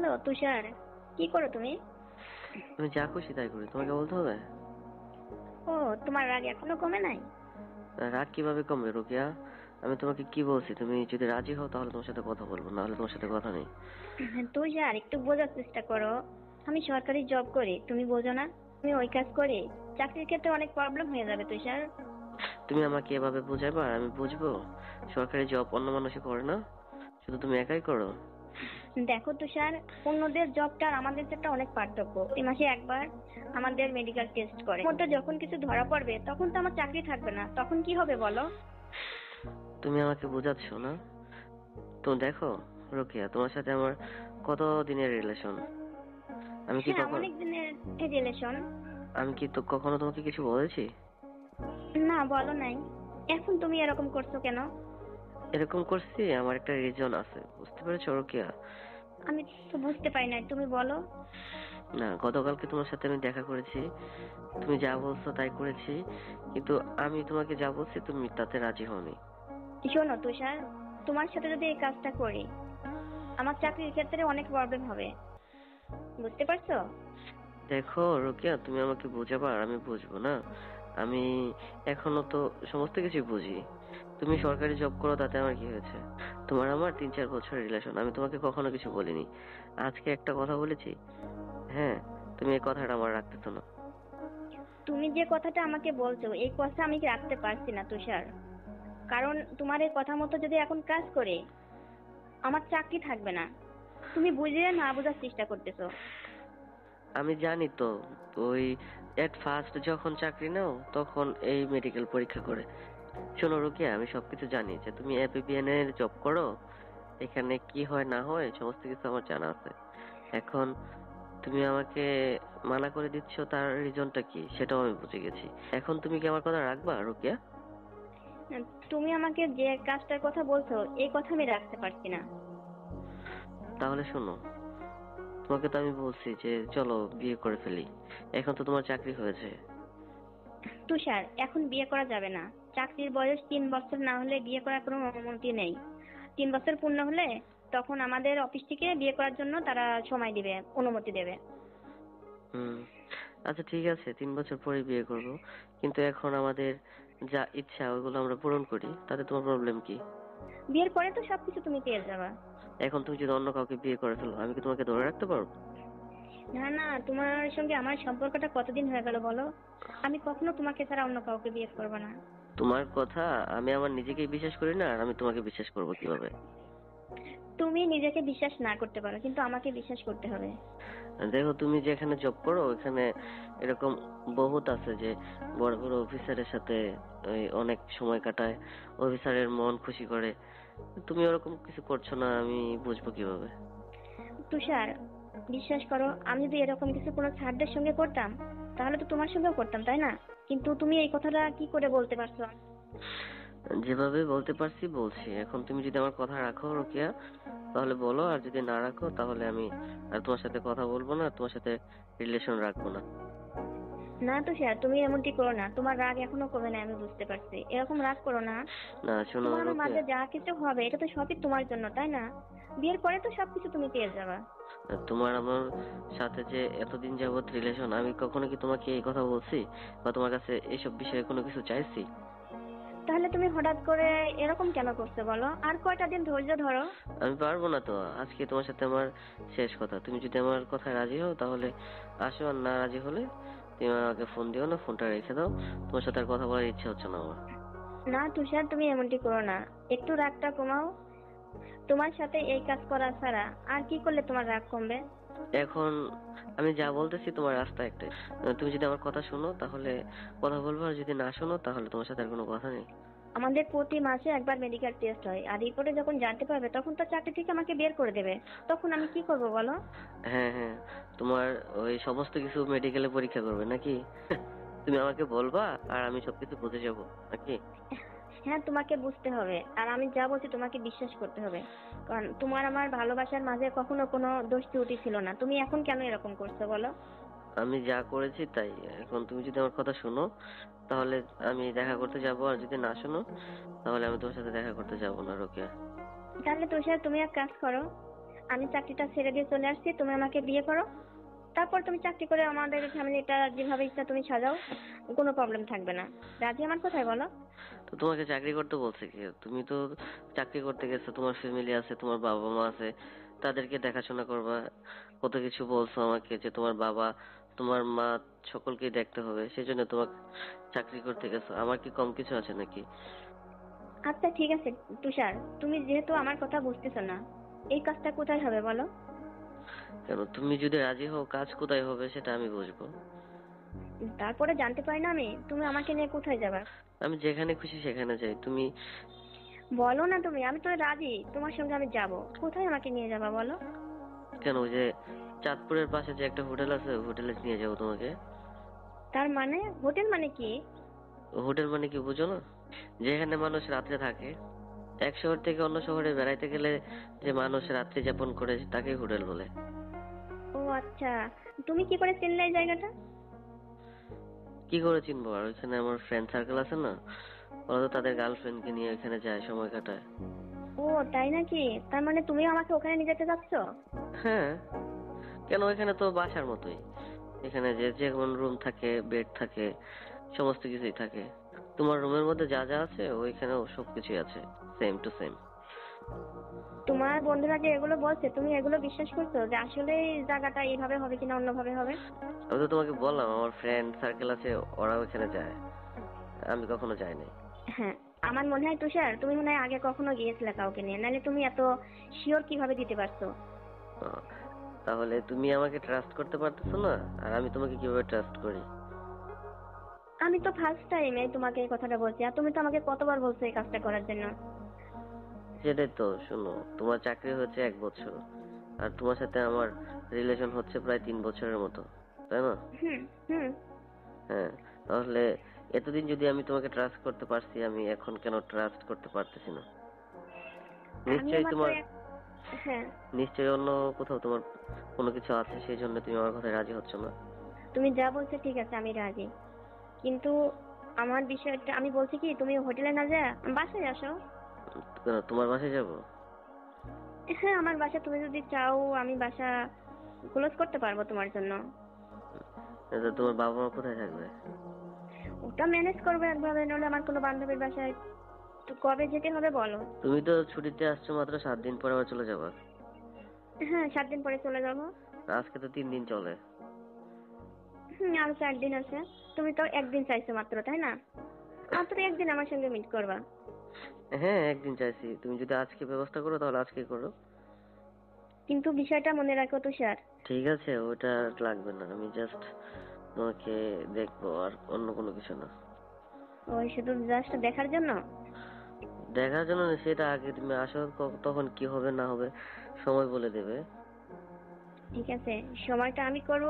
Hello তুষার, কি করো তুমি? তুমি যা খুশি তাই করি, তোমাকে বলতে হবে? ও, তোমার রাগ এখনো কমে নাই? রাগ কিভাবে কমবে রোকেয়া? আমি তোমাকে কি বলছি, তুমি যদি রাজি হও তাহলে তোমার সাথে কথা বলবো, না হলে তোমার সাথে কথা নেই। তুষার, একটু বোঝার চেষ্টা করো। আমি সরকারি জব করি, তুমি বোঝো না? আমি ওই কাজ করি, চাকরির ক্ষেত্রে অনেক প্রবলেম হয়ে যাবে তুষার। তুমি আমাকে এভাবে বোঝাবা আর আমি বুঝবো? সরকারি জব অন্য মানুষে করে না, শুধু তুমি একাই করো। দেখো তুষার, অন্যদের জবটা আর আমাদের জবটা অনেক পার্থক্য। এই মাসে একবার আমাদের মেডিকেল টেস্ট করে, মধ্যে যখন কিছু ধরা পড়বে তখন তো আমার চাকরি থাকবে না, তখন কি হবে বলো? তুমি আমাকে বোঝাচ্ছ না তো? দেখো রোকেয়া, তোমার সাথে আমার কত দিনের রিলেশন। আমি কি হ্যাঁ, কখন অনেক দিনের রিলেশন। আমি কি তো কখনো তোমাকে কিছু বলেছি? না, বলো নাই। এখন তুমি এরকম করছো কেন? এরকম করছি, আমার একটা রিজন আছে, বুঝতে পেরেছো রোকেয়া? আমি তো বুঝতে পারি নাই, তুমি বলো। না, গতকালকে তোমার সাথে আমি দেখা করেছি, তুমি যা বলছো তাই করেছি, কিন্তু আমি তোমাকে যা বলছি তুমি তাতে রাজি হওনি। শোনো তুষার, তোমার সাথে যদি এই কাজটা করি আমার চাকরির ক্ষেত্রে অনেক প্রবলেম হবে, বুঝতে পারছো? দেখো রোকেয়া, তুমি আমাকে বোঝাবা আর আমি বুঝবো না? আমি এখনো তো সমস্ত কিছু বুঝি। তুমি সরকারি জব করো, তাতে আমার কি হয়েছে? তোমার আমার 3-4 বছরের রিলেশন, আমি তোমাকে কখনো কিছু বলিনি। আজকে একটা কথা বলেছি। হ্যাঁ, তুমি এই কথাটা আমার রাখতেছো না। তুমি যে কথাটা আমাকে বলছো এই কথা আমি রাখতে পারছি না তুষার, কারণ তোমার এই কথা মতো যদি এখন কাজ করে আমার চাকরি থাকবে না। তুমি বুঝে না বোঝার চেষ্টা করতেছো। আমি জানি তো, ওই এট ফার্স্ট যখন চাকরি নাও তখন এই মেডিকেল পরীক্ষা করে। শোনো রুকিয়া, আমি সবকিছু জানি যে তুমি এপিবিএন এর জব করো, এখানে কি হয় না হয় সমস্ত কিছু আমার জানা আছে। এখন তুমি আমাকে মানা করে দিচ্ছ, তার রিজনটা কি সেটাও আমি বুঝে গেছি। এখন তুমি কি আমার কথা রাখবা রুকিয়া? তুমি আমাকে যে কাজটার কথা বলছো এই কথা আমি রাখতে পারছি না। তাহলে শোনো, তোমাকে তো আমি বলছি যে চলো বিয়ে করে ফেলি, এখন তো তোমার চাকরি হয়েছে। তুষার, এখন বিয়ে করা যাবে না। চাকরির বয়স 3 বছর না হলে বিয়ে করার কোনো অনুমতি নেই। 3 বছর পূর্ণ হলে তখন আমাদের অফিস থেকে বিয়ে করার জন্য তারা সময় দিবে, অনুমতি দেবে। হুম, আচ্ছা ঠিক আছে, 3 বছর পরে বিয়ে করব, কিন্তু এখন আমাদের যা ইচ্ছা ওইগুলো আমরা পূরণ করি, তাতে তোমার প্রবলেম কি? বিয়ের পরে তো সবকিছু তুমি পেয়ে যাবা। এখন তুমি যদি অন্য কাউকে বিয়ে করে ফেলো, আমি কি তোমাকে ধরে রাখতে পারবো? না না, তোমার সঙ্গে আমার সম্পর্কটা কতদিন হয়ে গেল বলো? আমি কখনো তোমাকে ছাড়া অন্য কাউকে বিয়ে করবো না। তোমার কথা আমি আমার নিজেকেই বিশ্বাস করি না, আর আমি তোমাকে বিশ্বাস করবো কিভাবে? তুমি নিজেকে বিশ্বাস না করতে পারো, কিন্তু আমাকে বিশ্বাস করতে হবে। দেখো, তুমি যেখানে জব করো ওখানে এরকম বহুত আছে যে বড় বড় অফিসারের সাথে ওই অনেক সময় কাটায়, অফিসারের মন খুশি করে। তুমি ওরকম কিছু করছো না, আমি বুঝবো কিভাবে? তুষার, বিশ্বাস করো, আমি যদি এরকম কিছু কোনো ছাড়দের সঙ্গে করতাম তাহলে তো তোমার সঙ্গেও করতাম, তাই না? কিন্তু তুমি এই কথাটা কি করে বলতে পারছো? যেভাবে বলতে পারছি বলছি। এখন তুমি যদি আমার কথা রাখো রোকেয়া তাহলে বলো, আর যদি না রাখো তাহলে আমি আর তোমার সাথে কথা বলবো না, তোমার সাথে রিলেশন রাখবো না। না তুষার, তুমি এমনটি করো না, তোমার রাগ এখনো কমে নাই, আমি বুঝতে পারছি। এরকম রাগ করো না। না শোনো তোমার আমার রোকেয়া, মাঝে যা কিছু হবে এটা তো সবই তোমার জন্য, তাই না? বিয়ের পরে তো সবকিছু তুমি পেয়ে যাবা। তোমার আমার সাথে যে এতদিন যাবত রিলেশন, আমি কখনো কি তোমাকে এই কথা বলছি বা তোমার কাছে এইসব বিষয়ে কোনো কিছু চাইছি? তাহলে তুমি হঠাৎ করে এরকম কেন করছো বলো? আর কয়টা দিন ধৈর্য ধরো। আমি পারবো না তো, আজকে তোমার সাথে আমার শেষ কথা। তুমি যদি আমার কথায় রাজি হও তাহলে আসো, আর না রাজি হলে তুমি আমাকে ফোন দিও না, ফোনটা রেখে দাও। তোমার সাথে আর কথা বলার ইচ্ছা হচ্ছে না আমার। না তুষার, তুমি এমনটি করো না, একটু রাগটা কমাও। তোমার সাথে এই কাজ করা ছাড়া আর কি করলে তোমার রাগ কমবে? এখন আমি যা বলতেছি তোমার রাস্তা একটাই, তুমি যদি আমার কথা শোনো তাহলে কথা বলবো, আর যদি না শোনো তাহলে তোমার সাথে আর কোনো কথা নেই। আমাদের প্রতি মাসে একবার মেডিকেল টেস্ট হয়, আর রিপোর্টে যখন জানতে পারবে তখন তো চাকরি থেকে আমাকে বের করে দেবে। তখন আমি কি করব বলো? হ্যাঁ হ্যাঁ, তোমার ওই সমস্ত কিছু মেডিকেলে পরীক্ষা করবে নাকি? তুমি আমাকে বলবা আর আমি সবকিছু বুঝে যাবো নাকি? হ্যাঁ, তোমাকে বুঝতে হবে, আর আমি যা বলছি তোমাকে বিশ্বাস করতে হবে। কারণ তোমার আমার ভালোবাসার মাঝে কখনো কোনো দোষ ত্রুটি ছিল না, তুমি এখন কেন এরকম করছো বলো? আমি যা করেছি তাই। এখন তুমি যদি আমার কথা শোনো তাহলে আমি দেখা করতে যাবো, আর যদি না শোনো তাহলে আমি তোমার সাথে দেখা করতে যাবো না রোকেয়া। তাহলে তুষার, তুমি এক কাজ করো, আমি চাকরিটা ছেড়ে দিয়ে চলে আসছি, তুমি আমাকে বিয়ে করো, তারপর তুমি চাকরি করে আমাদের ফ্যামিলিটা যেভাবে ইচ্ছা তুমি সাজাও, কোনো প্রবলেম থাকবে না। রাজি আমার কোথায় বলো? তো তোমাকে চাকরি করতে বলছে কি? তুমি তো চাকরি করতে গেছো, তোমার ফ্যামিলি আছে, তোমার বাবা মা আছে, তাদেরকে দেখাশোনা করবা। কত কিছু বলছো আমাকে যে তোমার বাবা, তোমার মা সকলকেই দেখতে হবে, সেজন্য তোমাকে চাকরি করতে গেছো। আমার কি কম কিছু আছে নাকি? আচ্ছা ঠিক আছে তুষার, তুমি যেহেতু আমার কথা বুঝতেছো না, এই কাজটা কোথায় হবে বলো? কেন, তুমি যদি রাজি হও কাজ কোথায় হবে সেটা আমি বুঝবো। তারপরে জানতে পারি না আমি, তুমি আমাকে নিয়ে কোথায় যাবা? আমি যেখানে খুশি সেখানে যাই। তুমি বলো না তুমি, আমি তো রাজি, তোমার সঙ্গে আমি যাব। কোথায় আমাকে নিয়ে যাবা বলো? কেন, ওই যে চাঁদপুরের পাশে যে একটা হোটেল আছে, হোটেলে নিয়ে যাবো তোমাকে। তার মানে হোটেল মানে কি? হোটেল মানে কি বুঝো না? যেখানে মানুষ রাত্রে থাকে। এক শহর থেকে অন্য শহরে বেড়াইতে গেলে যে মানুষ রাত্রি যাপন করে তাকেই হোটেল বলে। ও আচ্ছা, তুমি কি করে চিনলে এই জায়গাটা? কি করে চিনবো? আর ওইখানে আমার ফ্রেন্ড সার্কেল আছে না, ওরা তো তাদের গার্লফ্রেন্ডকে নিয়ে ওইখানে যায়, সময় কাটায়। ও তাই নাকি? তার মানে তুমি আমাকে ওখানে নিয়ে যেতে চাচ্ছ? হ্যাঁ, কেন, ওইখানে তো বাসার মতোই। এখানে যে যেমন রুম থাকে, বেড থাকে, সমস্ত কিছুই থাকে। তোমার রুমের মধ্যে যা যা আছে ওইখানেও সবকিছুই আছে, সেম টু সেম। তোমার বন্ধুরা যে এগুলো বলছে, তুমি এগুলো বিশ্বাস করছো যে আসলে এই জায়গাটা এইভাবে হবে কিনা অন্যভাবে হবে? আমি তো তোমাকে বললাম আমার ফ্রেন্ড সার্কেল আছে, ওরা ওইখানে যায়, আমি কখনো যাইনি। হ্যাঁ, আমার মনে হয় তুষার, তুমি মনে হয় আগে কখনো গিয়েছিলে কাউকে নিয়ে, নাহলে তুমি এত শিওর কিভাবে দিতে পারছো? আহ, তাহলে তুমি আমাকে ট্রাস্ট করতে পারতেছো না, আর আমি তোমাকে কিভাবে ট্রাস্ট করি? আমি তো ফার্স্ট টাইম এই তোমাকে এই কথাটা বলছি, আর তুমি তো আমাকে কতবার বলছো এই কাজটা করার জন্য। সেটাই তো, শোনো, তোমার চাকরি হচ্ছে 1 বছর, আর তোমার সাথে আমার রিলেশন হচ্ছে প্রায় 3 বছরের মতো, তাই না? হুম হুম। হ্যাঁ, তাহলে এতদিন যদি আমি তোমাকে ট্রাস্ট করতে পারছি, আমি এখন কেন ট্রাস্ট করতে পারতেছি না? আমিও নিশ্চয়ই মাত্র তোমার, হ্যাঁ। নিশ্চয়ই অন্য কোথাও তোমার কোনো কিছু আছে, সেই জন্য তুমি আমার কথায় রাজি হচ্ছ না। তুমি যা বলছো ঠিক আছে, আমি রাজি, কিন্তু আমার বিষয়টা আমি বলছি কি, তুমি হোটেলে না যা বাসায় আসো। কেন, তোমার বাসায় যাবো? হ্যাঁ, আমার বাসা তুমি যদি চাও আমি বাসা ক্লোজ করতে পারবো তোমার জন্য। তো তোমার বাবা মা কোথায় থাকবে? ওটা ম্যানেজ করবো একভাবে, নলে আমার কোনো বান্ধবীর বাসায়। তো কবে যেতে হবে বলো? তুমি তো ছুটিতে আসছো মাত্র 7 দিন, পরে আবার চলে যাবা। হ্যাঁ, 7 দিন পরে চলে যাবো। আজকে তো 3 দিন চলে। আরো 4 দিন আছে। তুমি তো একদিন চাইছো মাত্র, তাই না? মাত্র একদিন আমার সঙ্গে মিট করবা। হ্যাঁ, একদিন চাইছি, তুমি যদি আজকে ব্যবস্থা করো তাহলে আজকে করো। কিন্তু বিষয়টা মনে রাখো তুষার। ঠিক আছে, ওটা লাগবে না, আমি জাস্ট তোমাকে দেখবো, আর অন্য কোনো কিছু না। ওই শুধু জাস্ট দেখার জন্য? দেখার জন্য না, সেটা আগে তুমি আসো, তখন কি হবে না হবে সময় বলে দেবে। ঠিক আছে, সময়টা আমি করব,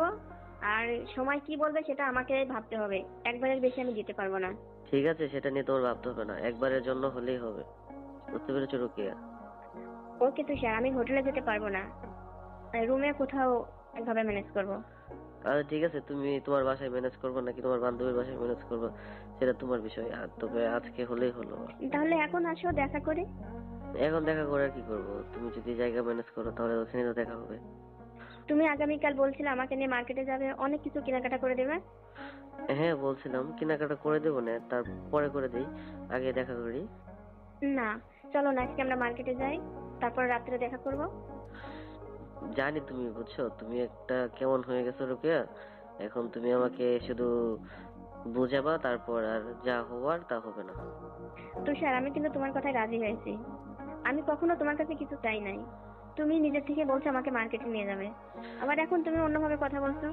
আর সময় কি বলবে সেটা আমাকে ভাবতে হবে, একবারের বেশি আমি দিতে পারবো না। ঠিক আছে, সেটা নিয়ে তোমার ভাবতে হবে না, একবারের জন্য হলেই হবে। বুঝতে পেরেছো রুকিয়া? ওকে তুষার, আমি হোটেলে যেতে পারবো না, রুমে কোথাও একভাবে ম্যানেজ করব। আচ্ছা ঠিক আছে, তুমি তোমার বাসায় ম্যানেজ করবে নাকি তোমার বান্ধবীর বাসায় ম্যানেজ করবে, সেটা তোমার বিষয়, আর তবে আজকে হলেই হলো। তাহলে এখন আসো দেখা করে। এখন দেখা করে আর কি করবো? তুমি যদি জায়গা ম্যানেজ করো তাহলে ওখানে তো দেখা হবে। তুমি আগামীকাল বলছিলে আমাকে নিয়ে মার্কেটে যাবে, অনেক কিছু কেনাকাটা করে দেবে। হ্যাঁ বলছিলাম, কেনাকাটা করে দেবো না, তারপরে করে দেই, আগে দেখা করি। না, চলো না আজকে আমরা মার্কেটে যাই, তারপর রাত্রে দেখা করব। জানি তুমি, বুঝছো, তুমি একটা কেমন হয়ে গেছো রুকিয়া, এখন তুমি আমাকে শুধু বুঝাবা, তারপর আর যা হওয়ার তা হবে না। তুষার, আমি কিন্তু তোমার কথায় রাজি হয়েছি, আমি কখনো তোমার কাছে কিছু চাই নাই। তুমি নিজে থেকে বলছো আমাকে মার্কেটে নিয়ে যাবে, আবার এখন তুমি অন্যভাবে কথা বলছো।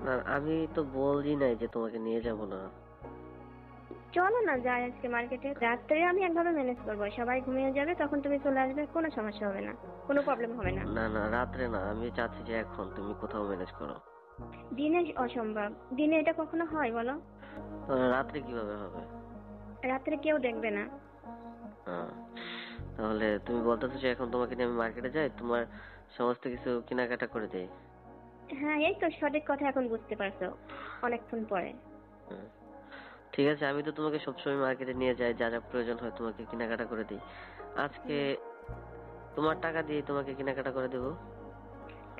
না, আমি তো বলছি নাই যে তোমাকে নিয়ে যাব না। চলো না যাই আজকে মার্কেটে, রাত্রে আমি একভাবে ম্যানেজ করবো, সবাই ঘুমিয়ে যাবে তখন তুমি চলে আসবে, কোনো সমস্যা হবে না, কোনো প্রবলেম হবে না। না না, রাত্রে না, আমি চাচ্ছি যে এখন তুমি কোথাও ম্যানেজ করো। দিনে অসম্ভব, দিনে এটা কখনো হয় বলো? রাত্রে কিভাবে হবে? রাত্রে কেউ দেখবে না। হ্যাঁ, তাহলে তুমি বলতেছো যে এখন তোমাকে নিয়ে আমি মার্কেটে যাই, তোমার সমস্ত কিছু কেনাকাটা করে দেই। হ্যাঁ, এই তো সঠিক কথা এখন বুঝতে পারছো অনেকক্ষণ পরে। হুম, ঠিক আছে, আমি তো তোমাকে সবসময় মার্কেটে নিয়ে যাই, যা যা প্রয়োজন হয় তোমাকে কেনাকাটা করে দিই। আজকে তোমার টাকা দিয়ে তোমাকে কেনাকাটা করে দেবো।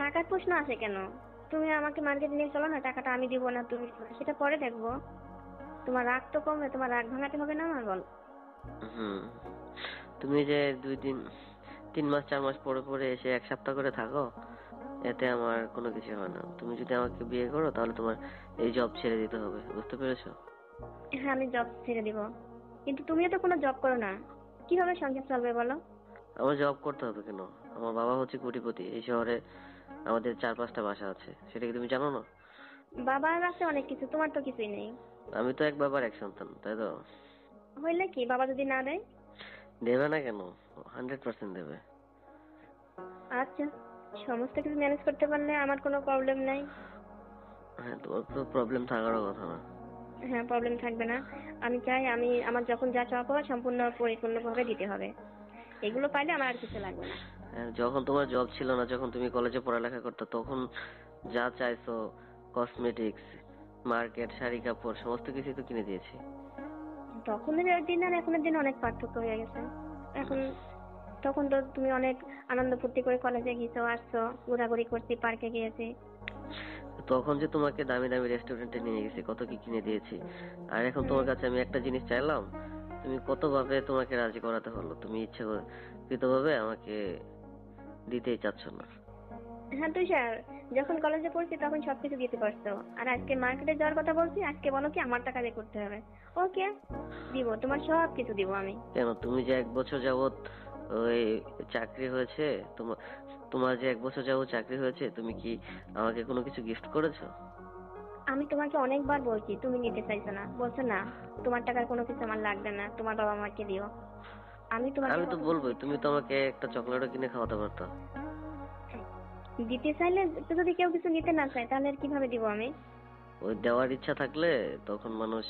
টাকার প্রশ্ন আসে কেন? তুমি আমাকে মার্কেটে নিয়ে চলো না, টাকাটা আমি দিব না তুমি দিবা, সেটা পরে দেখবো। তোমার রাগ তো কমবে, তোমার রাগ ভাঙাতে হবে না আমার, বল। হুম, তুমি যে 2 দিন 3 মাস 4 মাস পরে পরে এসে 1 সপ্তাহ করে থাকো, এতে আমার কোনো কিছু হয় না। তুমি যদি আমাকে বিয়ে করো তাহলে তোমার এই জব ছেড়ে দিতে হবে, বুঝতে পেরেছো? হ্যাঁ, আমি জব ছেড়ে দিব, কিন্তু তুমিও তো কোনো জব করো না, কিভাবে সংসার চলবে বলো? আমার জব করতে হবে কেন? আমার বাবা হচ্ছে কোটিপতি, এই শহরে আমাদের 4-5টা বাসা আছে, সেটা কি তুমি জানো না? বাবার আছে অনেক কিছু, তোমার তো কিছুই নেই। আমি তো এক বাবার এক সন্তান, তাই তো? হইলে কি, বাবা যদি না দেয়? দেবে না কেন? 100% দেবে। আচ্ছা, সমস্ত কিছু ম্যানেজ করতে পারলে আমার কোনো প্রবলেম নাই। হ্যাঁ, তোমার তো প্রবলেম থাকারও কথা না। হ্যাঁ, প্রবলেম থাকবে না। আমি চাই আমি আমার যখন যা চাওয়া পাওয়া সম্পূর্ণ পরিপূর্ণভাবে দিতে হবে, এগুলো পাইলে আমার আর কিছু লাগবে না। হ্যাঁ, যখন তোমার জব ছিল না, যখন তুমি কলেজে পড়ালেখা করতে, তখন যা চাইছো, কসমেটিক্স, মার্কেট, শাড়ি কাপড় সমস্ত কিছুই তো কিনে দিয়েছি। তখনের দিন আর এখনের দিন অনেক পার্থক্য হয়ে গেছে। এখন তখন তো তুমি অনেক আনন্দ ফুর্তি করে কলেজে গেছো, আসছো, ঘোরাঘুরি করছি, পার্কে গিয়েছি। তখন যে তোমাকে দামি দামি রেস্টুরেন্টে নিয়ে গেছি, কত কি কিনে দিয়েছি। আর এখন তোমার কাছে আমি একটা জিনিস চাইলাম, তুমি কত ভাবে তোমাকে রাজি করাতে হলো, তুমি ইচ্ছাকৃত ভাবে আমাকে দিতেই চাচ্ছ না। হ্যাঁ তুষার, যখন কলেজে পড়ছি তখন সবকিছু দিতে পারছো, আর আজকে মার্কেটে যাওয়ার কথা বলছি, আজকে বলো কি আমার টাকা দিয়ে করতে হবে। ওকে, দিব, তোমার সব কিছু দিব আমি। কেন, তুমি যে 1 বছর যাবত ওই চাকরি হয়েছে, তোমার তোমার যে 1 বছর যাবত চাকরি হয়েছে, তুমি কি আমাকে কোনো কিছু গিফট করেছো? আমি তোমাকে অনেকবার বলছি, তুমি নিতে চাইছো না, বলছো না তোমার টাকার কোনো কিছু আমার লাগবে না, তোমার বাবা মাকে দিও। আমি তোমাকে আমি তো কত বলবোই, তুমি তো আমাকে একটা চকলেটও কিনে খাওয়াতে পারতো। দিতে চাইলে, তো যদি কেউ কিছু নিতে না চায় তাহলে আর কিভাবে দিব আমি? ওই দেওয়ার ইচ্ছা থাকলে তখন মানুষ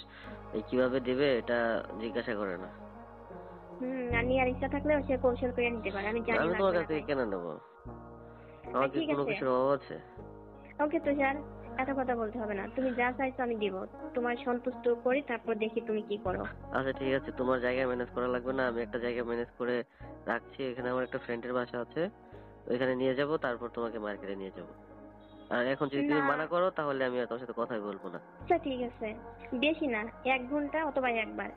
এই কিভাবে দেবে এটা জিজ্ঞাসা করে না। আর নেওয়ার ইচ্ছা থাকলেও সে কৌশল করে নিতে পারে, আমি জানি আমি লাগবে তোমার না কাছ থেকে তাই। কেন নেবো? আমার কি ঠিক কোনো আছে, কিছুর অভাব আছে? ওকে তুষার, এত কথা বলতে হবে না, তুমি যা চাইছো আমি দিব, তোমার সন্তুষ্ট করি, তারপর দেখি তুমি কি করো। আচ্ছা ঠিক আছে, তোমার জায়গায় ম্যানেজ করা লাগবে না, আমি একটা জায়গায় ম্যানেজ করে রাখছি। এখানে আমার একটা ফ্রেন্ডের বাসা আছে, ওইখানে নিয়ে যাব, তারপর তোমাকে মার্কেটে নিয়ে যাব। আর এখন যদি তুমি না, মানা করো তাহলে আমি আর তোমার সাথে কথাই বলবো না। আচ্ছা ঠিক আছে, বেশি না, 1 ঘন্টা অথবা একবার।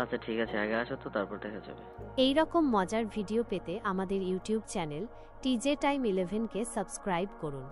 আচ্ছা ঠিক আছে, আগে আসো তো, তারপর দেখা যাবে। এই রকম মজার ভিডিও পেতে আমাদের ইউটিউব চ্যানেল TJ Time 11 কে সাবস্ক্রাইব করুন।